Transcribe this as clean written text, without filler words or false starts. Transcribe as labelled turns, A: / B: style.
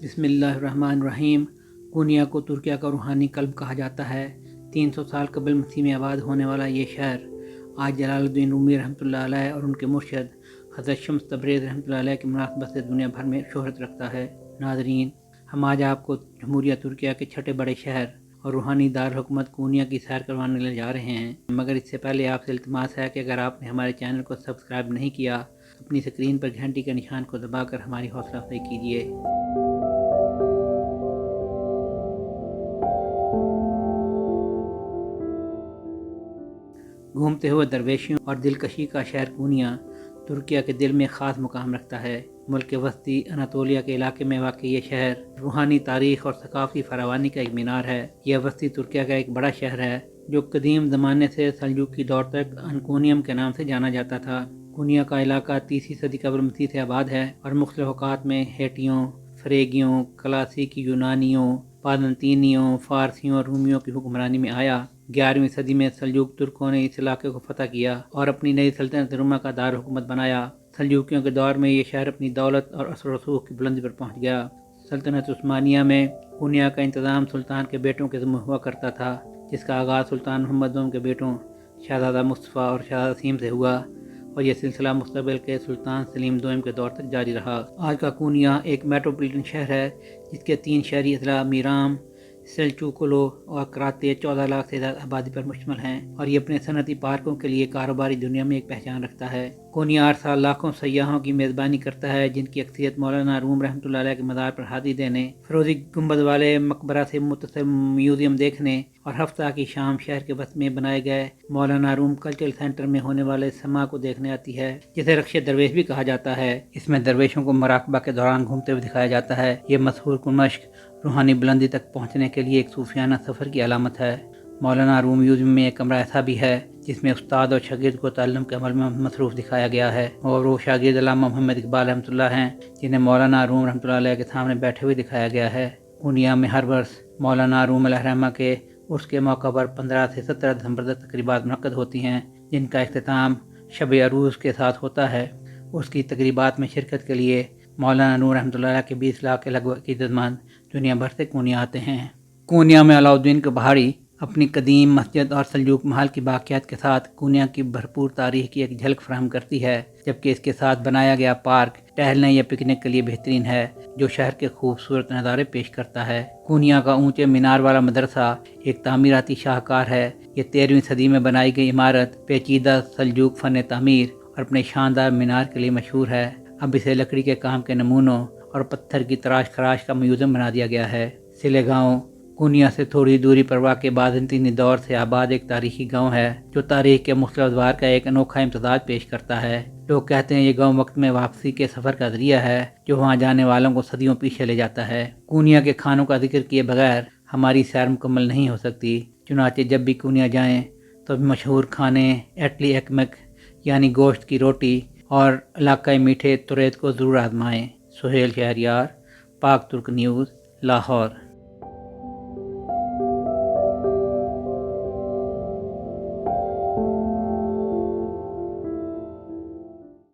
A: بسم اللہ الرحمن الرحیم۔ کونیا کو ترکیہ کا روحانی قلب کہا جاتا ہے۔ 300 سال قبل مسیح میں آباد ہونے والا یہ شہر آج جلال الدین رومی رحمۃ اللہ علیہ اور ان کے مرشد حضرت شمس تبریز رحمۃ اللہ علیہ کی مناسبت سے دنیا بھر میں شہرت رکھتا ہے۔ ناظرین، ہم آج آپ کو جمہوریہ ترکیہ کے چھٹے بڑے شہر اور روحانی دارالحکومت کونیا کی سیر کروانے لے جا رہے ہیں، مگر اس سے پہلے آپ سے التماس ہے کہ اگر آپ نے ہمارے چینل کو سبسکرائب نہیں کیا تو اپنی اسکرین پر گھنٹی کے نشان کو دبا کر ہماری حوصلہ افزائی کیجیے۔ گھومتے ہوئے درویشیوں اور دلکشی کا شہر کونیا ترکیہ کے دل میں خاص مقام رکھتا ہے۔ ملک کے وسطی اناطولیہ کے علاقے میں واقع یہ شہر روحانی تاریخ اور ثقافتی فراوانی کا ایک مینار ہے۔ یہ وسطی ترکیہ کا ایک بڑا شہر ہے جو قدیم زمانے سے سلجوقی دور تک انکونیم کے نام سے جانا جاتا تھا۔ کونیا کا علاقہ 30 صدی قبل مسیح سے آباد ہے اور مختلف اوقات میں ہیٹیوں، فریگیوں، کلاسیکی یونانیوں، بازنطینیوں، فارسیوں اور رومیوں کی حکمرانی میں آیا۔ 11ویں صدی میں سلجوق ترکوں نے اس علاقے کو فتح کیا اور اپنی نئی سلطنت روما کا دارالحکومت بنایا۔ سلجوقیوں کے دور میں یہ شہر اپنی دولت اور اثر و رسوخ کی بلندی پر پہنچ گیا۔ سلطنت عثمانیہ میں کونیا کا انتظام سلطان کے بیٹوں کے ذمہ ہوا کرتا تھا، جس کا آغاز سلطان محمد دوم کے بیٹوں شہزادہ مصطفیٰ اور شہزادہ سیم سے ہوا اور یہ سلسلہ مستقبل کے سلطان سلیم دوم کے دور تک جاری رہا۔ آج کا کونیا ایک میٹروپولیٹن شہر ہے جس کے 3 شہری اضلاع میرام، سیلچوکلو اور کراتے 14 لاکھ سے زیادہ آبادی پر مشتمل ہیں اور یہ اپنے صنعتی پارکوں کے لیے کاروباری دنیا میں ایک پہچان رکھتا ہے۔ کونیا ہر سال لاکھوں سیاحوں کی میزبانی کرتا ہے، جن کی اکثریت مولانا روم رحمۃ اللہ علیہ کے مزار پر حاضری دینے، فیروزی گنبد والے مقبرہ سے متصل میوزیم دیکھنے اور ہفتہ کی شام شہر کے وسط میں بنائے گئے مولانا روم کلچرل سینٹر میں ہونے والے سما کو دیکھنے آتی ہے، جسے رقص درویش بھی کہا جاتا ہے۔ اس میں درویشوں کو مراقبہ کے دوران گھومتے ہوئے دکھایا جاتا ہے۔ یہ مشہور مشق روحانی بلندی تک پہنچنے کے لیے ایک صوفیانہ سفر کی علامت ہے۔ مولانا روم میوزیم میں ایک کمرہ ایسا بھی ہے جس میں استاد اور شاگرد کو تعلم کے عمل میں مصروف دکھایا گیا ہے، اور وہ شاگرد علامہ محمد اقبال رحمۃ اللہ ہیں جنہیں مولانا روم رحمۃ اللہ علیہ کے سامنے بیٹھے ہوئے دکھایا گیا ہے۔ کونیا میں ہر برس مولانا روم علیہ الرحمہ کے عرس کے موقع پر 15 سے 17 دسمبر تک تقریبات منعقد ہوتی ہیں، جن کا اختتام شب عروس کے ساتھ ہوتا ہے۔ اس کی تقریبات میں شرکت کے لیے مولانا نور رحمۃ اللہ علیہ کے 20 لاکھ کے لگ بھگ عقیدت مند دنیا بھر سے کونیا آتے ہیں۔ کونیا میں علاؤالدین کے پہاڑی اپنی قدیم مسجد اور سلجوق محل کی باقیات کے ساتھ کونیا کی بھرپور تاریخ کی ایک جھلک فراہم کرتی ہے، جبکہ اس کے ساتھ بنایا گیا پارک ٹہلنے یا پکنک کے لیے بہترین ہے، جو شہر کے خوبصورت نظارے پیش کرتا ہے۔ کونیا کا اونچے مینار والا مدرسہ ایک تعمیراتی شاہکار ہے۔ یہ 13ویں صدی میں بنائی گئی عمارت پیچیدہ سلجوق فن تعمیر اور اپنے شاندار مینار کے لیے مشہور ہے۔ اب اسے لکڑی کے کام کے نمونوں اور پتھر کی تراش خراش کا میوزیم بنا دیا گیا ہے۔ سلے گاؤں کونیا سے تھوڑی دوری پر واقع بازنطینی دور سے آباد ایک تاریخی گاؤں ہے، جو تاریخ کے مختلف ادوار کا ایک انوکھا امتزاج پیش کرتا ہے۔ لوگ کہتے ہیں یہ گاؤں وقت میں واپسی کے سفر کا ذریعہ ہے، جو وہاں جانے والوں کو صدیوں پیچھے لے جاتا ہے۔ کونیا کے کھانوں کا ذکر کیے بغیر ہماری سیر مکمل نہیں ہو سکتی، چنانچہ جب بھی کونیا جائیں تو مشہور کھانے ایٹلی ایکمک یعنی گوشت کی روٹی اور علاقائی میٹھے توریت کو ضرور آزمائیں۔ سہیل شہریار، پاک ترک نیوز، لاہور۔